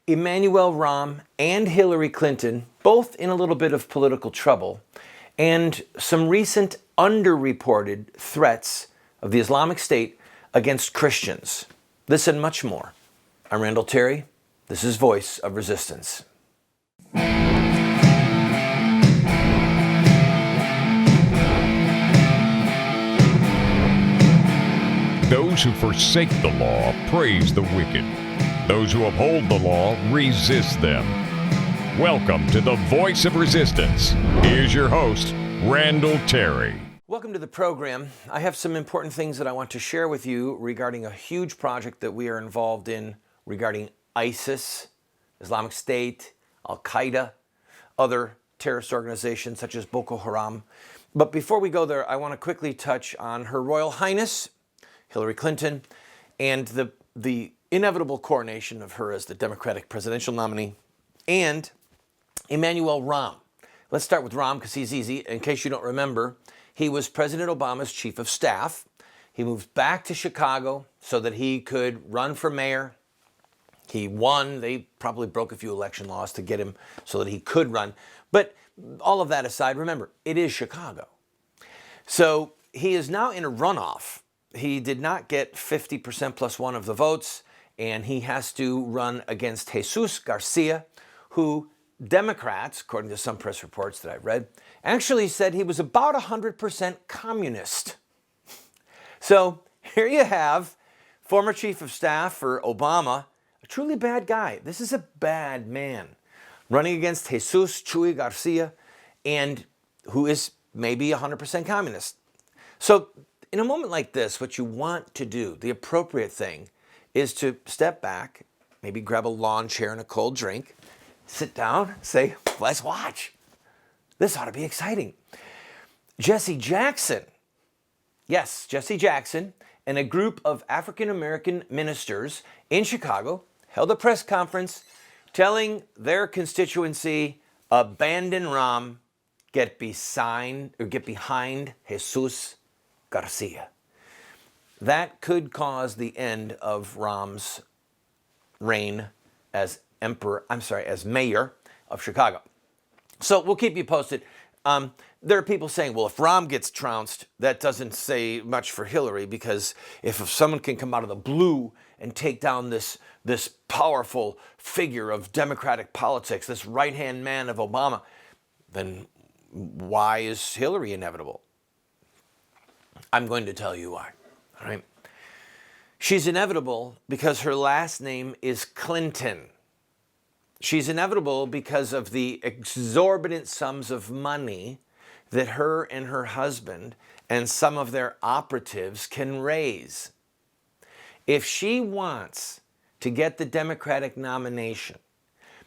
Emmanuel Rahm and Hillary Clinton, both in a little bit of political trouble, and some recent underreported threats of the Islamic State against Christians. This and much more. I'm Randall Terry. This is Voice of Resistance. Those who forsake the law praise the wicked. Those who uphold the law resist them. Welcome to the Voice of Resistance. Here's your host, Randall Terry. Welcome to the program. I have some important things that I want to share with you regarding a huge project that we are involved in regarding ISIS, Islamic State, Al-Qaeda, other terrorist organizations such as Boko Haram. But before we go there, I want to quickly touch on Her Royal Highness, Hillary Clinton, and the inevitable coronation of her as the Democratic presidential nominee, and Emmanuel Rahm. Let's start with Rahm because he's easy. In case you don't remember, he was President Obama's chief of staff. He moved back to Chicago so that he could run for mayor. He won. They probably broke a few election laws to get him so that he could run. But all of that aside, remember, it is Chicago. So he is now in a runoff. He did not get 50% plus one of the votes, and he has to run against Jesus Garcia, who Democrats, according to some press reports that I've read, actually said he was about 100% communist. So here you have former chief of staff for Obama, a truly bad guy. This is a bad man running against Jesus Chuy Garcia, and who is maybe 100% communist. So in a moment like this, what you want to do, the appropriate thing, is to step back, maybe grab a lawn chair and a cold drink, sit down, say, let's watch. This ought to be exciting. Jesse Jackson, yes, Jesse Jackson, and a group of African-American ministers in Chicago held a press conference telling their constituency, abandon Rahm, get behind Jesus Garcia. That could cause the end of Rahm's reign as mayor of Chicago. So we'll keep you posted. There are people saying, well, if Rahm gets trounced, that doesn't say much for Hillary, because if someone can come out of the blue and take down this powerful figure of Democratic politics, this right-hand man of Obama, then why is Hillary inevitable? I'm going to tell you why. All right. She's inevitable because her last name is Clinton. She's inevitable because of the exorbitant sums of money that her and her husband and some of their operatives can raise. If she wants to get the Democratic nomination,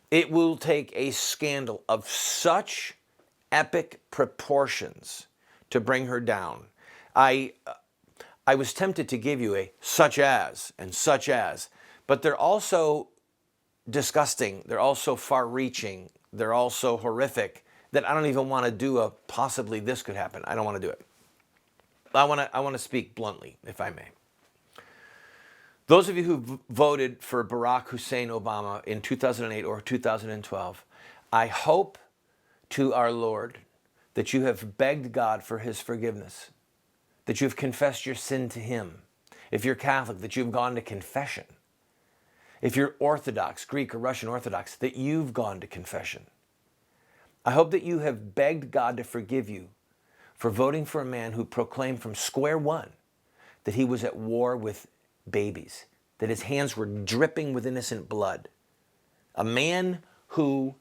it will take a scandal of such epic proportions to bring her down. I was tempted to give you a such as and such as, but they're also disgusting. They're also far-reaching. They're also horrific that I don't even want to do a possibly this could happen. I don't want to do it. I want to speak bluntly, if I may. Those of you who voted for Barack Hussein Obama in 2008 or 2012, I hope to our Lord that you have begged God for his forgiveness, that you've confessed your sin to him. If you're Catholic, that you've gone to confession. If you're Orthodox, Greek or Russian Orthodox, that you've gone to confession. I hope that you have begged God to forgive you for voting for a man who proclaimed from square one that he was at war with babies, that his hands were dripping with innocent blood. A man who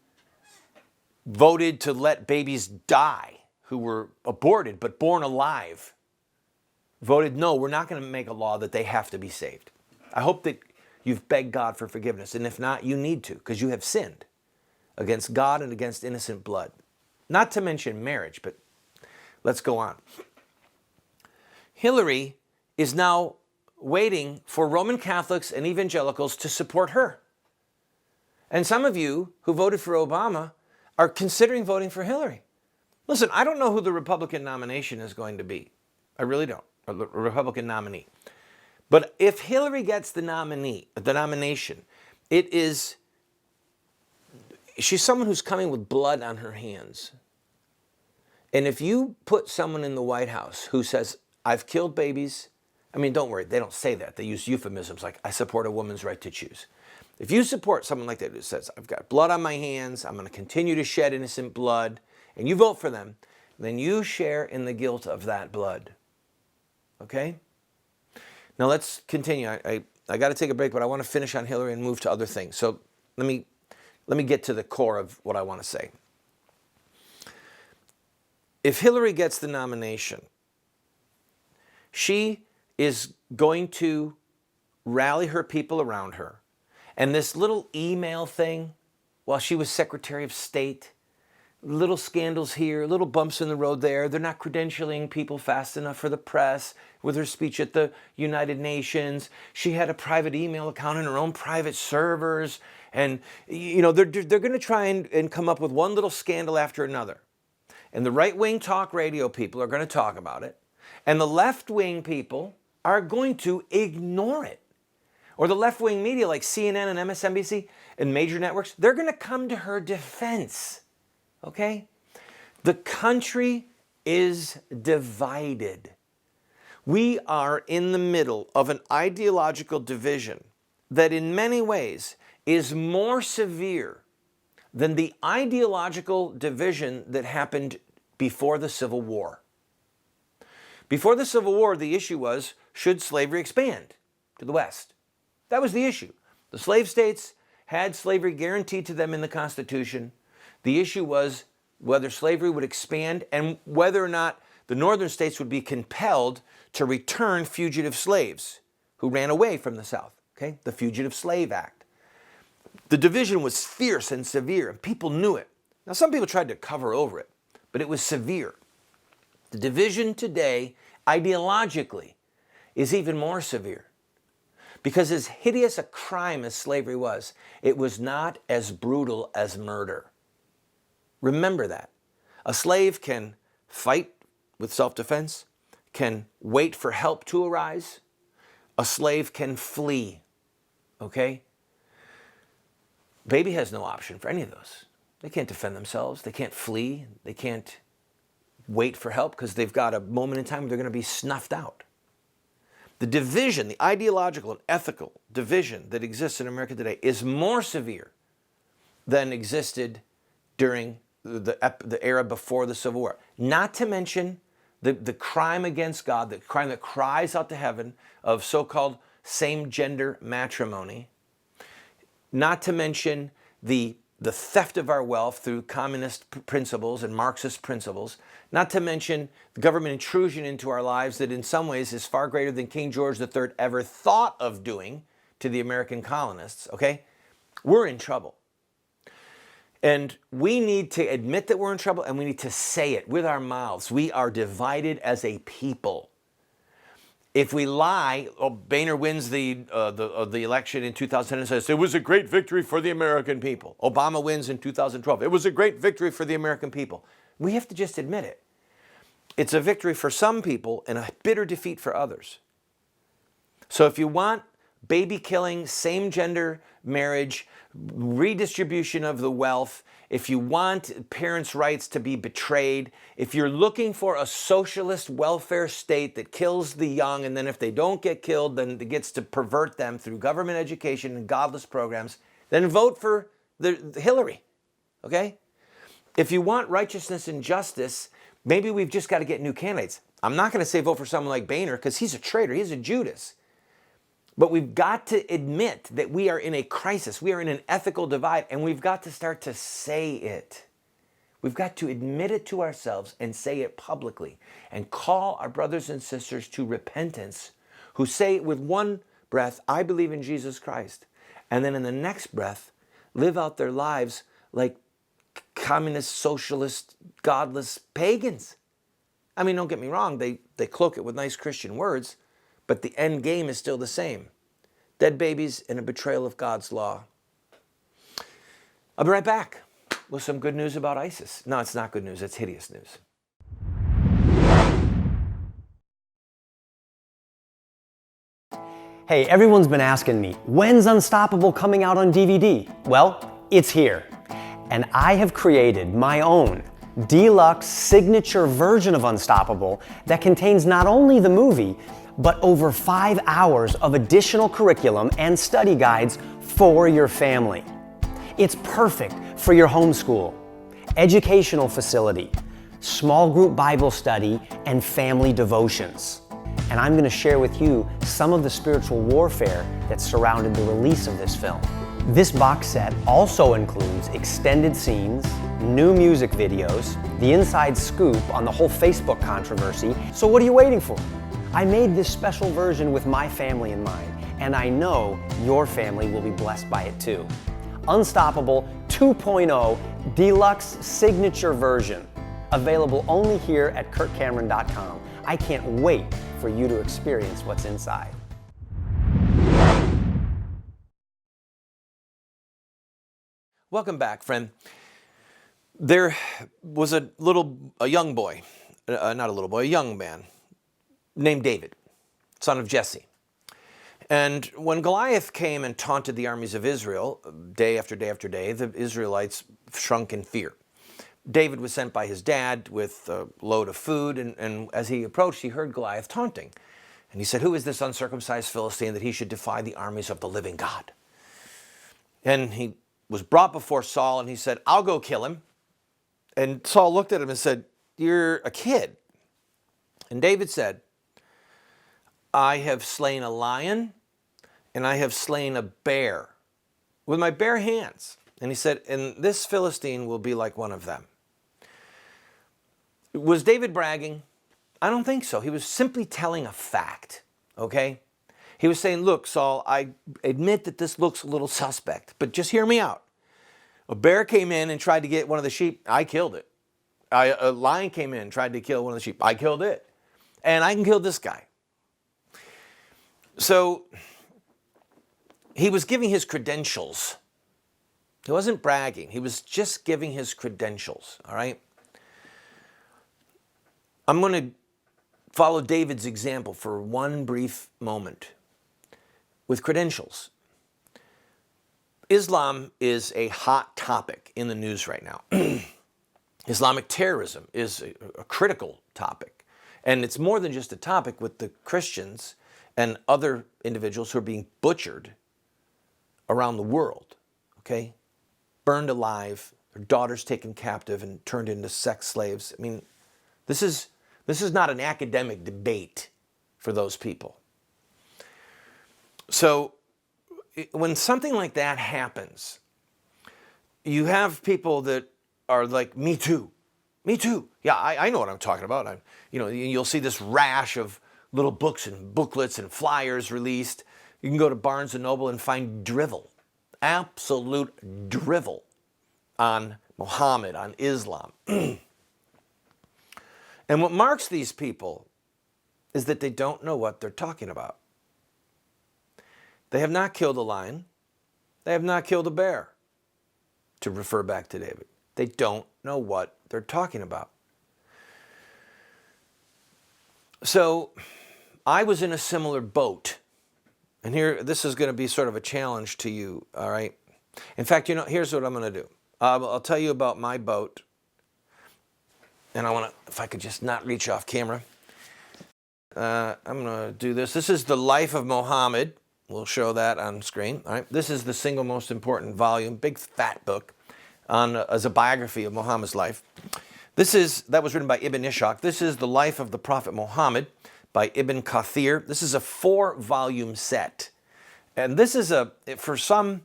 voted to let babies die, who were aborted but born alive, voted, no, we're not going to make a law that they have to be saved. I hope that you've begged God for forgiveness. And if not, you need to, because you have sinned against God and against innocent blood. Not to mention marriage, but let's go on. Hillary is now waiting for Roman Catholics and evangelicals to support her. And some of you who voted for Obama are considering voting for Hillary. Listen, I don't know who the Republican nomination is going to be. I really don't. A Republican nominee. But if Hillary gets the nomination, it is she's someone who's coming with blood on her hands. And if you put someone in the White House who says, I've killed babies, I mean, don't worry, they don't say that. They use euphemisms like, I support a woman's right to choose. If you support someone like that who says, I've got blood on my hands, I'm going to continue to shed innocent blood, and you vote for them, then you share in the guilt of that blood. Okay? Now let's continue. I got to take a break, but I want to finish on Hillary and move to other things. So let me get to the core of what I want to say. If Hillary gets the nomination, she is going to rally her people around her. And this little email thing, while she was Secretary of State, little scandals here, little bumps in the road there. They're not credentialing people fast enough for the press. With her speech at the United Nations, she had a private email account in her own private servers. And, you know, they're going to try and come up with one little scandal after another. And the right-wing talk radio people are going to talk about it. And the left-wing people are going to ignore it. Or the left-wing media like CNN and MSNBC and major networks, they're going to come to her defense. Okay? The country is divided. We are in the middle of an ideological division that in many ways is more severe than the ideological division that happened before the Civil War. Before the Civil War, the issue was, should slavery expand to the West? That was the issue. The slave states had slavery guaranteed to them in the Constitution. The issue was whether slavery would expand and whether or not the northern states would be compelled to return fugitive slaves who ran away from the South. Okay? The Fugitive Slave Act. The division was fierce and severe, and people knew it. Now, some people tried to cover over it, but it was severe. The division today, ideologically, is even more severe. Because as hideous a crime as slavery was, it was not as brutal as murder. Remember that. A slave can fight with self-defense, can wait for help to arise. A slave can flee. Okay? Baby has no option for any of those. They can't defend themselves. They can't flee. They can't wait for help because they've got a moment in time where they're going to be snuffed out. The division, the ideological and ethical division that exists in America today is more severe than existed during the era before the Civil War. Not to mention the crime against God, the crime that cries out to heaven of so-called same-gender matrimony. Not to mention the theft of our wealth through communist principles and Marxist principles. Not to mention the government intrusion into our lives that in some ways is far greater than King George III ever thought of doing to the American colonists, okay? We're in trouble. And we need to admit that we're in trouble, and we need to say it with our mouths. We are divided as a people. If we lie, Boehner wins the election in 2010 and says, it was a great victory for the American people. Obama wins in 2012. It was a great victory for the American people. We have to just admit it. It's a victory for some people and a bitter defeat for others. So if you want baby killing, same-gender marriage, redistribution of the wealth, if you want parents' rights to be betrayed, if you're looking for a socialist welfare state that kills the young, and then if they don't get killed, then it gets to pervert them through government education and godless programs, then vote for the Hillary, okay? If you want righteousness and justice, maybe we've just got to get new candidates. I'm not going to say vote for someone like Boehner because he's a traitor, he's a Judas. But we've got to admit that we are in a crisis. We are in an ethical divide, and we've got to start to say it. We've got to admit it to ourselves and say it publicly and call our brothers and sisters to repentance who say with one breath, I believe in Jesus Christ. And then in the next breath, live out their lives like communist, socialist, godless pagans. I mean, don't get me wrong. They cloak it with nice Christian words. But the end game is still the same. Dead babies and a betrayal of God's law. I'll be right back with some good news about ISIS. No, it's not good news. It's hideous news. Hey, everyone's been asking me, when's Unstoppable coming out on DVD? Well, it's here. and I have created my own deluxe signature version of Unstoppable that contains not only the movie, but over 5 hours of additional curriculum and study guides for your family. It's perfect for your homeschool, educational facility, small group Bible study, and family devotions. And I'm going to share with you some of the spiritual warfare that surrounded the release of this film. This box set also includes extended scenes, new music videos, the inside scoop on the whole Facebook controversy. So what are you waiting for? I made this special version with my family in mind, and I know your family will be blessed by it too. Unstoppable 2.0 Deluxe Signature Version, available only here at KurtCameron.com. I can't wait for you to experience what's inside. Welcome back, friend. There was a young boy, not a little boy, a young man named David, son of Jesse. And when Goliath came and taunted the armies of Israel, day after day after day, the Israelites shrunk in fear. David was sent by his dad with a load of food, and as he approached, he heard Goliath taunting. And he said, "Who is this uncircumcised Philistine that he should defy the armies of the living God?" And he was brought before Saul, and he said, "I'll go kill him." And Saul looked at him and said, "You're a kid." And David said, "I have slain a lion and I have slain a bear with my bare hands." And he said, "And this Philistine will be like one of them." Was David bragging? I don't think so. He was simply telling a fact, okay? He was saying, "Look, Saul, I admit that this looks a little suspect, but just hear me out. A bear came in and tried to get one of the sheep. I killed it. A lion came in and tried to kill one of the sheep. I killed it. And I can kill this guy." So he was giving his credentials. He wasn't bragging. He was just giving his credentials, all right? I'm going to follow David's example for one brief moment with credentials. Islam is a hot topic in the news right now. Islamic terrorism is a critical topic. And it's more than just a topic with the Christians and other individuals who are being butchered around the world, okay? Burned alive, their daughters taken captive and turned into sex slaves. I mean, this is not an academic debate for those people. So when something like that happens, you have people that are like, "Me too. Me too. Yeah, I know what I'm talking about." You'll see this rash of little books and booklets and flyers released. You can go to Barnes & Noble and find drivel, absolute drivel on Muhammad, on Islam. And what marks these people is that they don't know what they're talking about. They have not killed a lion. They have not killed a bear, to refer back to David. They don't know what they're talking about. So I was in a similar boat. And here, this is going to be sort of a challenge to you, all right? In fact, here's what I'm going to do. I'll tell you about my boat. And I want to, if I could just not reach off camera. I'm going to do this. This is The Life of Muhammad. We'll show that on screen. All right. This is the single most important volume, big fat book, as a biography of Muhammad's life. That was written by Ibn Ishaq. This is The Life of the Prophet Muhammad by Ibn Kathir. This is a 4-volume set. And this is for some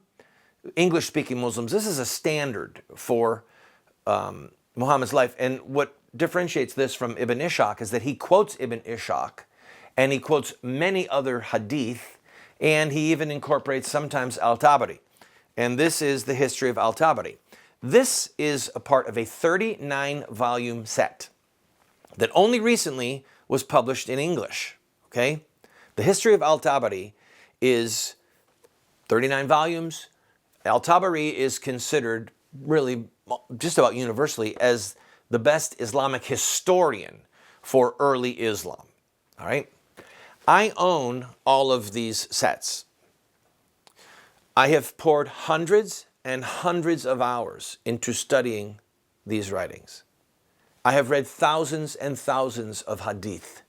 English-speaking Muslims, this is a standard for Muhammad's life. And what differentiates this from Ibn Ishaq is that he quotes Ibn Ishaq, and he quotes many other hadith, and he even incorporates sometimes Al-Tabari. And this is the history of Al-Tabari. This is a part of a 39-volume set that only recently was published in English, okay? The history of Al-Tabari is 39 volumes. Al-Tabari is considered really just about universally as the best Islamic historian for early Islam, all right? I own all of these sets. I have poured hundreds and hundreds of hours into studying these writings. I have read thousands and thousands of hadith.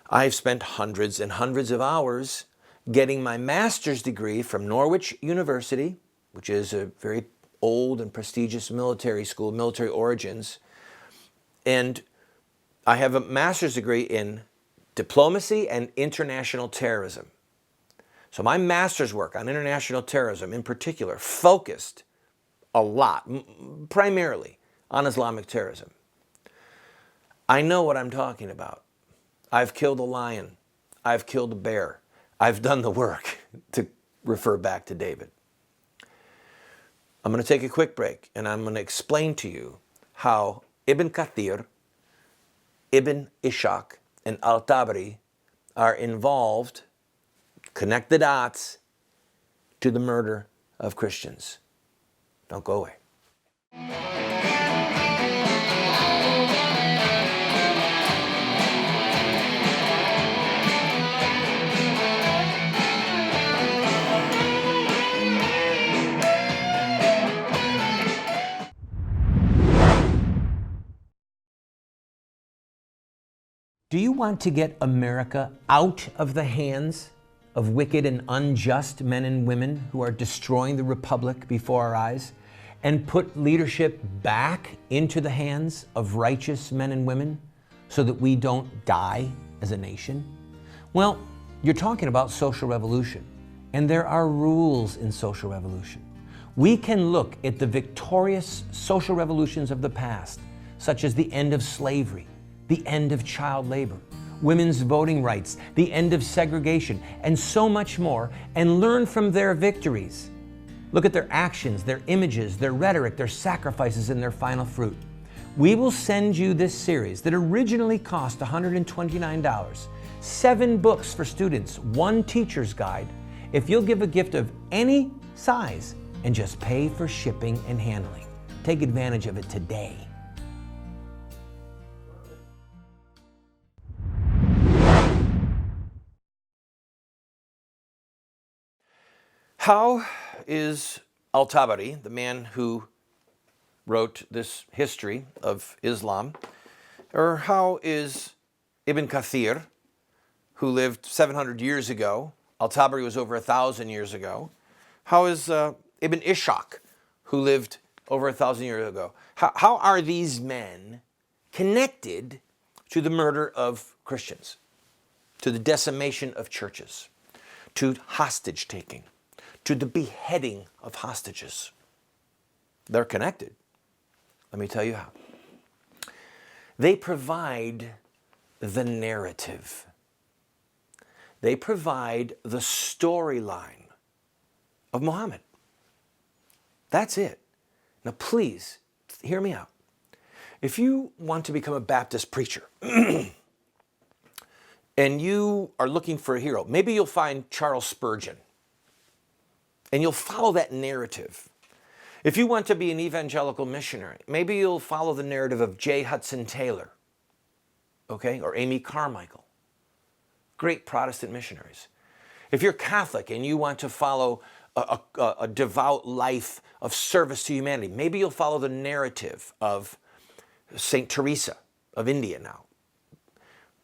I have spent hundreds and hundreds of hours getting my master's degree from Norwich University, which is a very old and prestigious military school, military origins. And I have a master's degree in diplomacy and international terrorism. So my master's work on international terrorism in particular focused a lot, primarily on Islamic terrorism. I know what I'm talking about. I've killed a lion. I've killed a bear. I've done the work, to refer back to David. I'm going to take a quick break and I'm going to explain to you how Ibn Kathir, Ibn Ishaq, and Al-Tabari are involved, connect the dots, to the murder of Christians. Don't go away. Do you want to get America out of the hands of wicked and unjust men and women who are destroying the republic before our eyes, and put leadership back into the hands of righteous men and women so that we don't die as a nation? Well, you're talking about social revolution, and there are rules in social revolution. We can look at the victorious social revolutions of the past, such as the end of slavery, the end of child labor, women's voting rights, the end of segregation, and so much more, and learn from their victories. Look at their actions, their images, their rhetoric, their sacrifices, and their final fruit. We will send you this series that originally cost $129, 7 books for students, 1 teacher's guide, if you'll give a gift of any size and just pay for shipping and handling. Take advantage of it today. How is Al-Tabari, the man who wrote this history of Islam, or how is Ibn Kathir, who lived 700 years ago, Al-Tabari was over 1,000 years ago, how is Ibn Ishaq, who lived over 1,000 years ago, how are these men connected to the murder of Christians, to the decimation of churches, to hostage taking, to the beheading of hostages? They're connected. Let me tell you how. They provide the narrative. They provide the storyline of Muhammad. That's it. Now please, hear me out. If you want to become a Baptist preacher, and you are looking for a hero, maybe you'll find Charles Spurgeon, and you'll follow that narrative. If you want to be an evangelical missionary, maybe you'll follow the narrative of J. Hudson Taylor, okay, or Amy Carmichael, great Protestant missionaries. If you're Catholic and you want to follow a devout life of service to humanity, maybe you'll follow the narrative of St. Teresa of India now.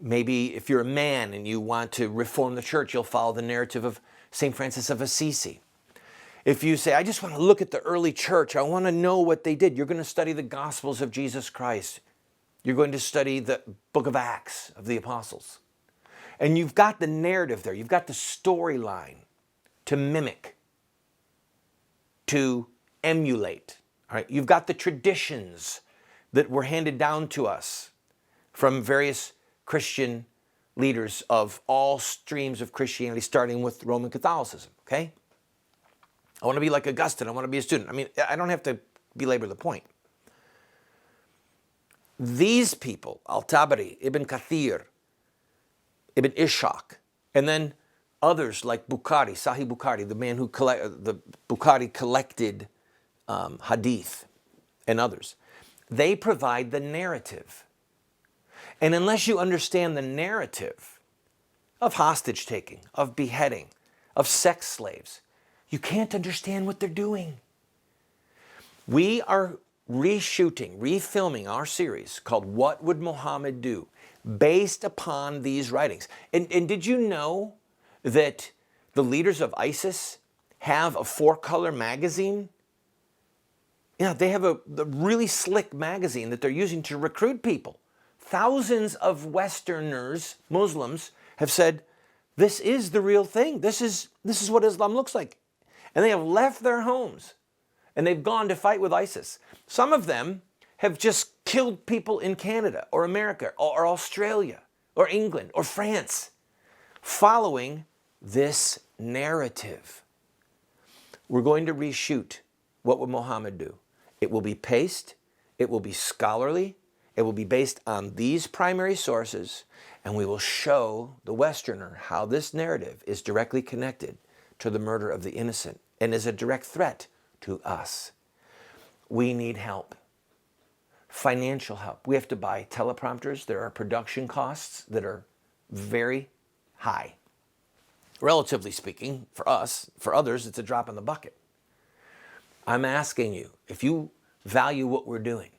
Maybe if you're a man and you want to reform the church, you'll follow the narrative of St. Francis of Assisi. If you say, I just want to look at the early church, I want to know what they did, you're going to study the Gospels of Jesus Christ. You're going to study the book of Acts of the Apostles. And you've got the narrative there. You've got the storyline to mimic, to emulate. All right? You've got the traditions that were handed down to us from various Christian leaders of all streams of Christianity, starting with Roman Catholicism, okay? I want to be like Augustine. I want to be a student. I mean, I don't have to belabor the point. These people, Al-Tabari, Ibn Kathir, Ibn Ishaq, and then others like Bukhari, Sahih Bukhari, the man who Bukhari collected hadith, and others. They provide the narrative. And unless you understand the narrative of hostage taking, of beheading, of sex slaves, You can't understand what they're doing. We are reshooting, refilming our series called What Would Muhammad Do? Based upon these writings. And did you know that the leaders of ISIS have a 4-color magazine? Yeah, they have a really slick magazine that they're using to recruit people. Thousands of Westerners, Muslims, have said, this is the real thing. This is what Islam looks like. And they have left their homes and they've gone to fight with ISIS. Some of them have just killed people in Canada or America or Australia or England or France following this narrative. We're going to reshoot What Would Muhammad Do? It will be paced, it will be scholarly, it will be based on these primary sources, and we will show the Westerner how this narrative is directly connected to the murder of the innocent and is a direct threat to us. We need help. Financial help. We have to buy teleprompters. There are production costs that are very high. Relatively speaking, for us, for others, it's a drop in the bucket. I'm asking you, if you value what we're doing,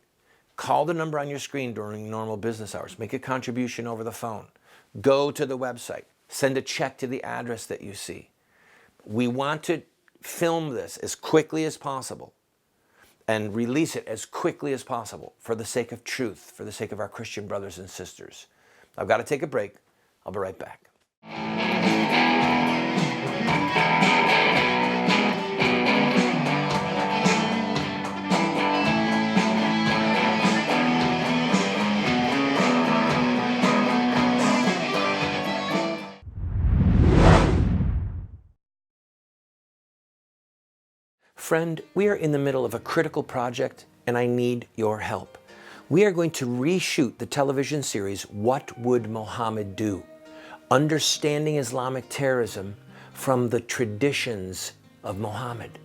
call the number on your screen during normal business hours. Make a contribution over the phone. Go to the website. Send a check to the address that you see. We want to film this as quickly as possible and release it as quickly as possible for the sake of truth, for the sake of our Christian brothers and sisters. I've got to take a break. I'll be right back. Friend, we are in the middle of a critical project and I need your help. We are going to reshoot the television series, What Would Muhammad Do? Understanding Islamic terrorism from the traditions of Muhammad.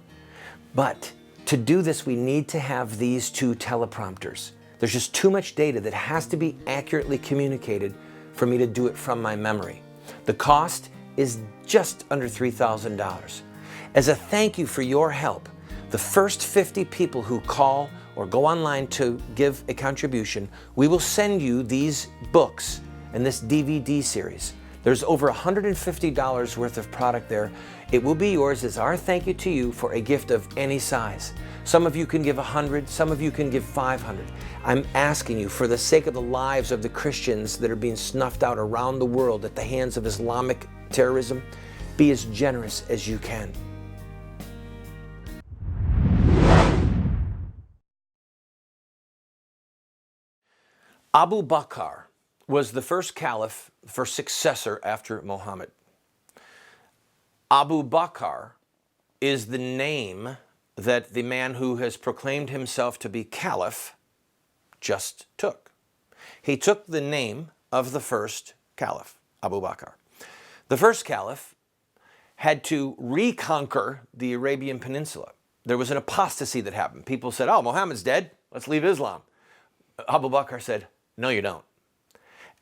But to do this, we need to have these 2 teleprompters. There's just too much data that has to be accurately communicated for me to do it from my memory. The cost is just under $3,000. As a thank you for your help, the first 50 people who call or go online to give a contribution, we will send you these books and this DVD series. There's over $150 worth of product there. It will be yours as our thank you to you for a gift of any size. Some of you can give 100, some of you can give 500. I'm asking you, for the sake of the lives of the Christians that are being snuffed out around the world at the hands of Islamic terrorism, be as generous as you can. Abu Bakr was the first caliph, the first successor after Muhammad. Abu Bakr is the name that the man who has proclaimed himself to be caliph just took. He took the name of the first caliph, Abu Bakr. The first caliph had to reconquer the Arabian Peninsula. There was an apostasy that happened. People said, oh, Muhammad's dead, let's leave Islam. Abu Bakr said, no, you don't.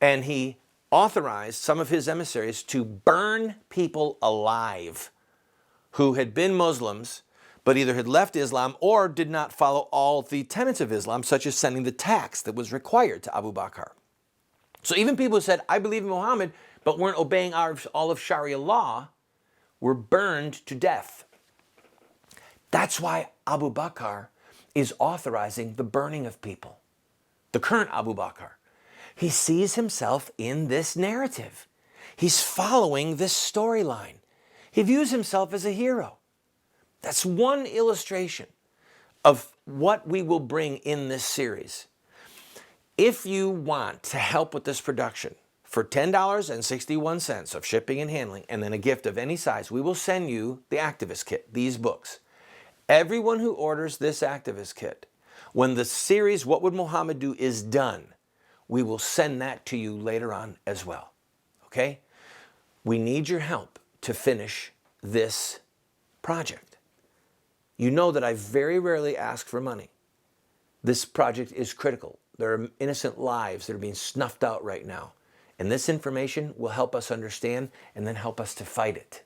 And he authorized some of his emissaries to burn people alive who had been Muslims, but either had left Islam or did not follow all the tenets of Islam, such as sending the tax that was required to Abu Bakr. So even people who said, I believe in Muhammad, but weren't obeying all of Sharia law, were burned to death. That's why Abu Bakr is authorizing the burning of people. The current Abu Bakr. He sees himself in this narrative. He's following this storyline. He views himself as a hero. That's one illustration of what we will bring in this series. If you want to help with this production, for $10.61 of shipping and handling, and then a gift of any size, we will send you the Activist Kit, these books. Everyone who orders this Activist Kit, when the series What Would Muhammad Do is done, we will send that to you later on as well. Okay? We need your help to finish this project. You know that I very rarely ask for money. This project is critical. There are innocent lives that are being snuffed out right now. And this information will help us understand and then help us to fight it.